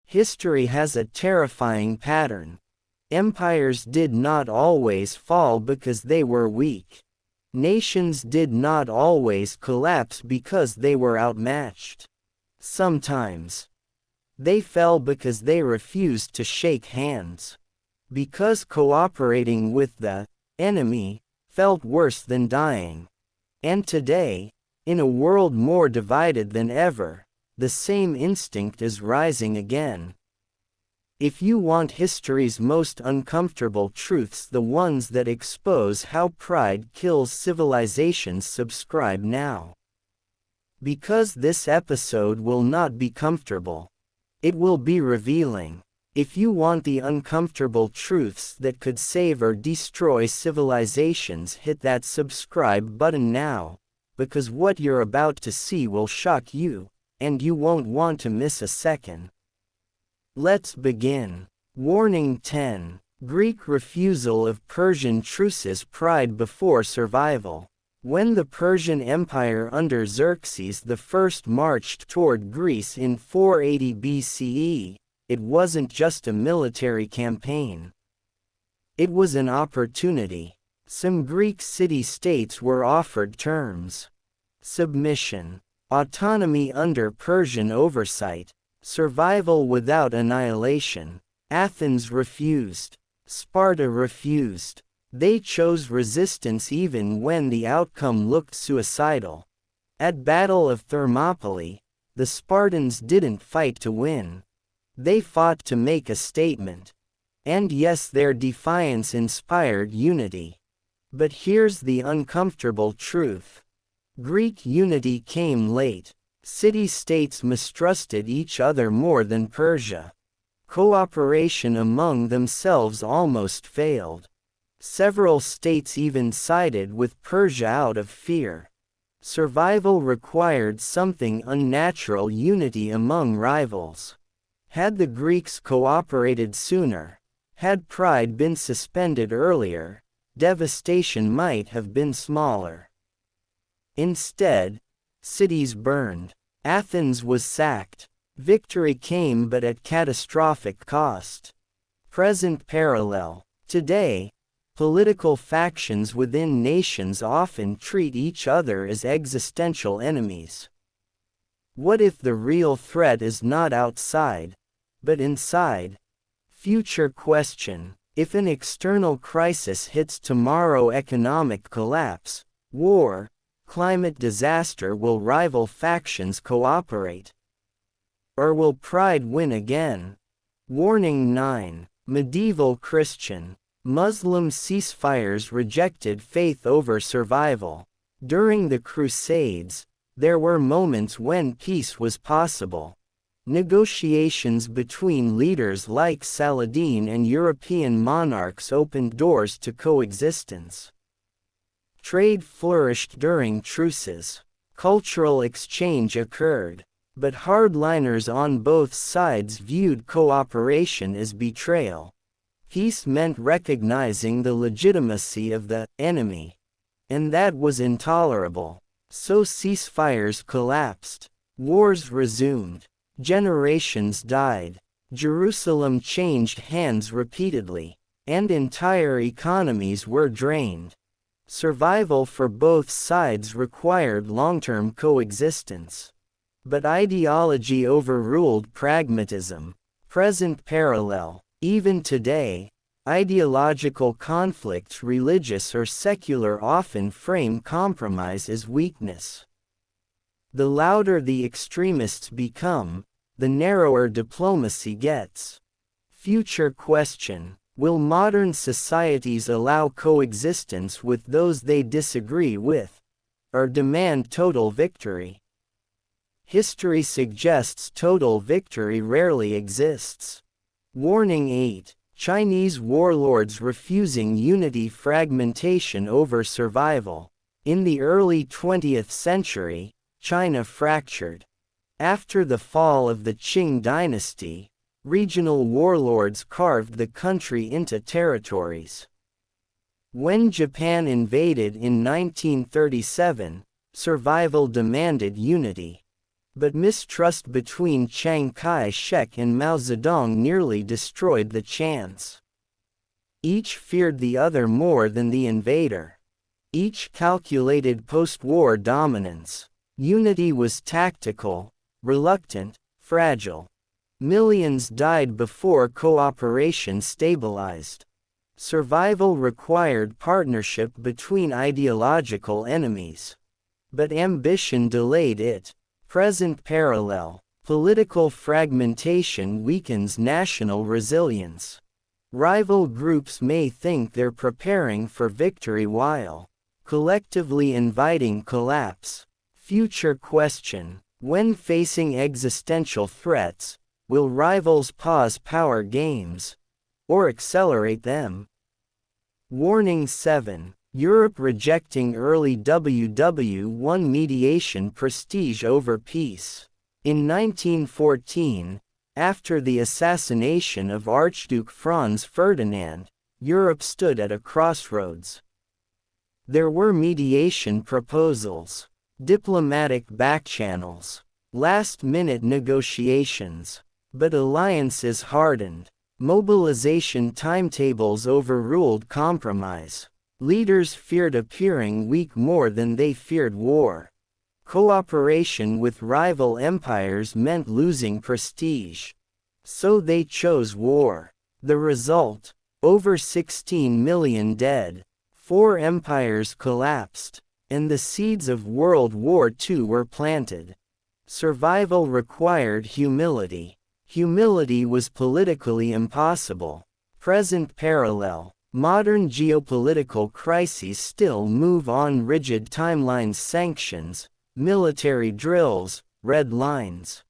History has a terrifying pattern. Empires did not always fall because they were weak. Nations did not always collapse because they were outmatched. Sometimes they fell because they refused to shake hands. Because cooperating with the enemy felt worse than dying. And today, in a world more divided than ever, the same instinct is rising again. If you want history's most uncomfortable truths, the ones that expose how pride kills civilizations, subscribe now. Because this episode will not be comfortable. It will be revealing. If you want the uncomfortable truths that could save or destroy civilizations, hit that subscribe button now, because what you're about to see will shock you, and you won't want to miss a second. Let's begin. Warning 10. Greek refusal of Persian truces. Pride before survival. When the Persian Empire under Xerxes I marched toward Greece in 480 BCE, it wasn't just a military campaign. It was an opportunity. Some Greek city-states were offered terms: submission, autonomy under Persian oversight, survival without annihilation. Athens refused. Sparta refused. They chose resistance even when the outcome looked suicidal. At Battle of Thermopylae, the Spartans didn't fight to win. They fought to make a statement. And yes, their defiance inspired unity. But here's the uncomfortable truth. Greek unity came late. City-states mistrusted each other more than Persia. Cooperation among themselves almost failed. Several states even sided with Persia out of fear. Survival required something unnatural: unity among rivals. Had the Greeks cooperated sooner, had pride been suspended earlier, devastation might have been smaller. Instead, cities burned. Athens was sacked. Victory came but at catastrophic cost. Present parallel. Today, political factions within nations often treat each other as existential enemies. What if the real threat is not outside, but inside? Future question. If an external crisis hits tomorrow, economic collapse, war, climate disaster, will rival factions cooperate? Or will pride win again? Warning 9. Medieval Christian, Muslim ceasefires rejected faith over survival. During the Crusades, there were moments when peace was possible. Negotiations between leaders like Saladin and European monarchs opened doors to coexistence. Trade flourished during truces. Cultural exchange occurred. But hardliners on both sides viewed cooperation as betrayal. Peace meant recognizing the legitimacy of the enemy. And that was intolerable. So ceasefires collapsed. Wars resumed. Generations died. Jerusalem changed hands repeatedly. And entire economies were drained. Survival for both sides required long-term coexistence. But ideology overruled pragmatism. Present parallel. Even today, ideological conflicts, religious or secular, often frame compromise as weakness. The louder the extremists become, the narrower diplomacy gets. Future question. Will modern societies allow coexistence with those they disagree with, or demand total victory? History suggests total victory rarely exists. Warning 8. Chinese warlords refusing unity, fragmentation over survival. In the early 20th century, China fractured. After the fall of the Qing dynasty, regional warlords carved the country into territories. When Japan invaded in 1937, survival demanded unity. But mistrust between Chiang Kai-shek and Mao Zedong nearly destroyed the chance. Each feared the other more than the invader. Each calculated post-war dominance. Unity was tactical, reluctant, fragile. Millions died before cooperation stabilized. Survival required partnership between ideological enemies. But ambition delayed it. Present parallel. Political fragmentation weakens national resilience. Rival groups may think they're preparing for victory while collectively inviting collapse. Future question. When facing existential threats, will rivals pause power games or accelerate them? Warning 7. Europe rejecting early WW1 mediation prestige over peace. In 1914, after the assassination of Archduke Franz Ferdinand, Europe stood at a crossroads. There were mediation proposals, diplomatic backchannels, last-minute negotiations, but alliances hardened. Mobilization timetables overruled compromise. Leaders feared appearing weak more than they feared war. Cooperation with rival empires meant losing prestige. So they chose war. The result? Over 16 million dead. 4 empires collapsed, and the seeds of World War II were planted. Survival required humility. Humility was politically impossible. Present parallel. Modern geopolitical crises still move on rigid timelines, sanctions, military drills, red lines.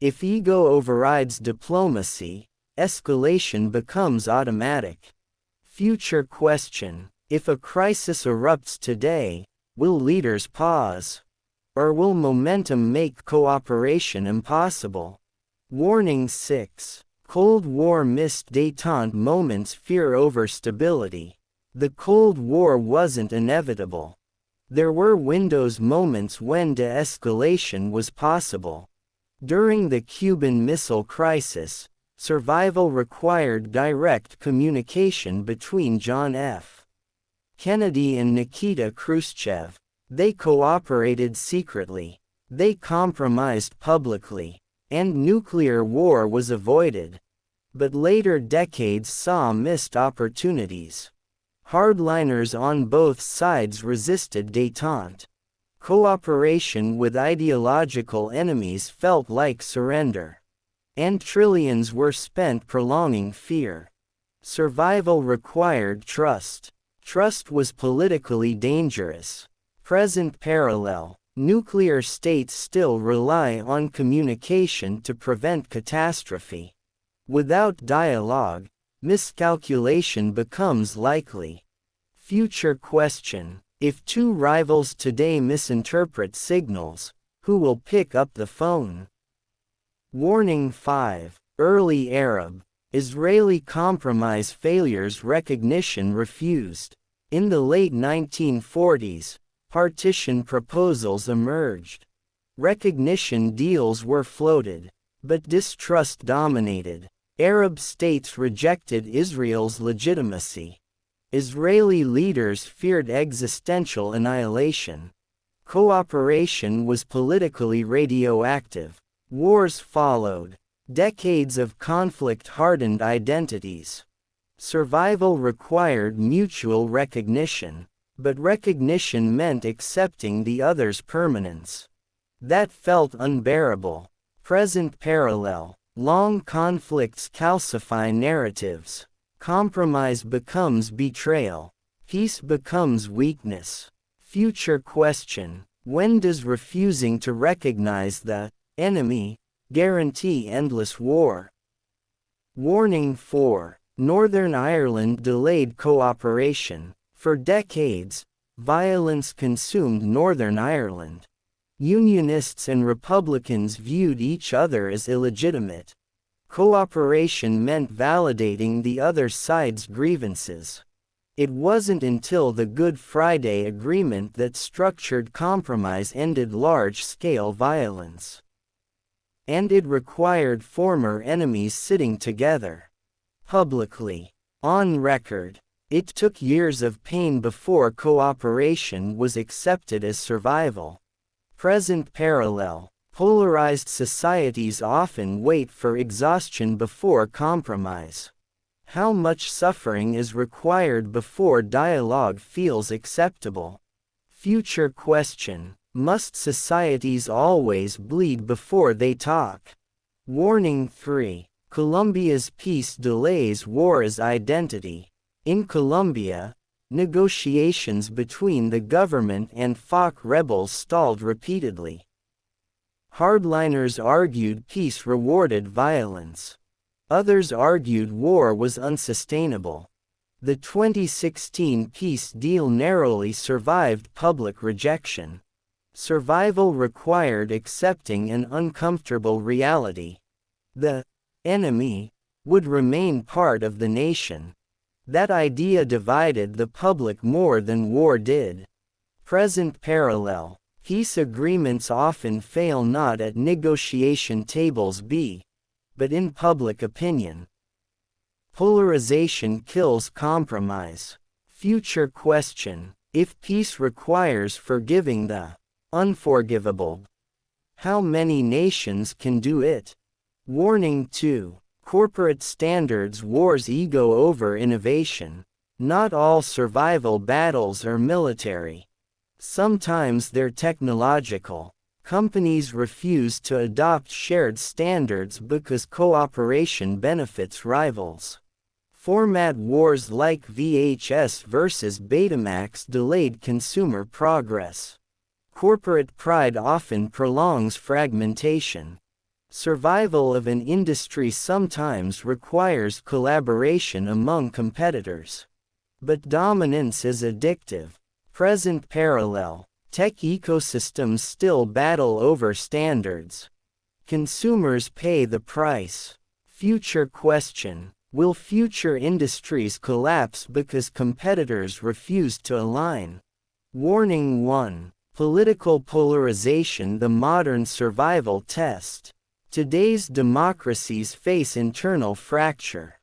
If ego overrides diplomacy, escalation becomes automatic. Future question. If a crisis erupts today, will leaders pause? Or will momentum make cooperation impossible? Warning 6. Cold War missed détente moments. Fear over stability. The Cold War wasn't inevitable. There were windows, moments when de-escalation was possible. During the Cuban Missile Crisis, survival required direct communication between John F. Kennedy and Nikita Khrushchev. They cooperated secretly. They compromised publicly. And nuclear war was avoided. But later decades saw missed opportunities. Hardliners on both sides resisted détente. Cooperation with ideological enemies felt like surrender. And trillions were spent prolonging fear. Survival required trust. Trust was politically dangerous. Present parallel. Nuclear states still rely on communication to prevent catastrophe. Without dialogue, miscalculation becomes likely. Future question. If two rivals today misinterpret signals, who will pick up the phone? Warning 5. Early Arab, Israeli compromise failures. Recognition refused. In the late 1940s, partition proposals emerged. Recognition deals were floated, but distrust dominated. Arab states rejected Israel's legitimacy. Israeli leaders feared existential annihilation. Cooperation was politically radioactive. Wars followed. Decades of conflict hardened identities. Survival required mutual recognition. But recognition meant accepting the other's permanence. That felt unbearable. Present parallel. Long conflicts calcify narratives. Compromise becomes betrayal. Peace becomes weakness. Future question. When does refusing to recognize the enemy guarantee endless war? Warning 4. Northern Ireland delayed cooperation. For decades, violence consumed Northern Ireland. Unionists and Republicans viewed each other as illegitimate. Cooperation meant validating the other side's grievances. It wasn't until the Good Friday Agreement that structured compromise ended large-scale violence. And it required former enemies sitting together. Publicly. On record. It took years of pain before cooperation was accepted as survival. Present parallel. Polarized societies often wait for exhaustion before compromise. How much suffering is required before dialogue feels acceptable? Future question. Must societies always bleed before they talk? Warning 3. Colombia's peace delays war as identity. In Colombia, negotiations between the government and FARC rebels stalled repeatedly. Hardliners argued peace rewarded violence. Others argued war was unsustainable. The 2016 peace deal narrowly survived public rejection. Survival required accepting an uncomfortable reality. The enemy would remain part of the nation. That idea divided the public more than war did. Present parallel. Peace agreements often fail not at negotiation tables but in public opinion. Polarization kills compromise. Future question. If peace requires forgiving the unforgivable, how many nations can do it? Warning 2. Corporate standards wars ego over innovation. Not all survival battles are military. Sometimes they're technological. Companies refuse to adopt shared standards because cooperation benefits rivals. Format wars like VHS versus Betamax delayed consumer progress. Corporate pride often prolongs fragmentation. Survival of an industry sometimes requires collaboration among competitors. But dominance is addictive. Present parallel. Tech ecosystems still battle over standards. Consumers pay the price. Future question. Will future industries collapse because competitors refuse to align? Warning 1. Political polarization, the modern survival test. Today's democracies face internal fracture.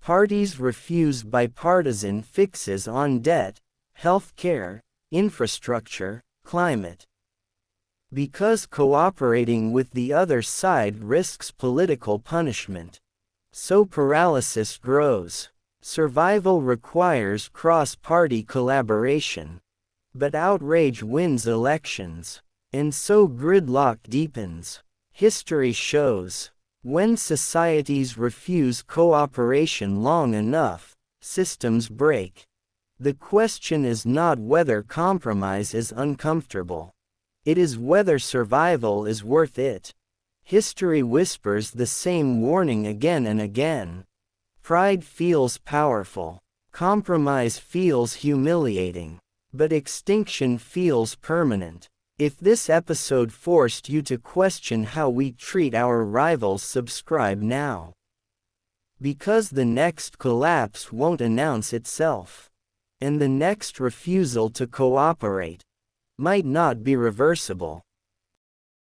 Parties refuse bipartisan fixes on debt, health care, infrastructure, climate. Because cooperating with the other side risks political punishment. So paralysis grows. Survival requires cross-party collaboration. But outrage wins elections. And so gridlock deepens. History shows. When societies refuse cooperation long enough, systems break. The question is not whether compromise is uncomfortable. It is whether survival is worth it. History whispers the same warning again and again. Pride feels powerful. Compromise feels humiliating. But extinction feels permanent. If this episode forced you to question how we treat our rivals, subscribe now. Because the next collapse won't announce itself. And the next refusal to cooperate might not be reversible.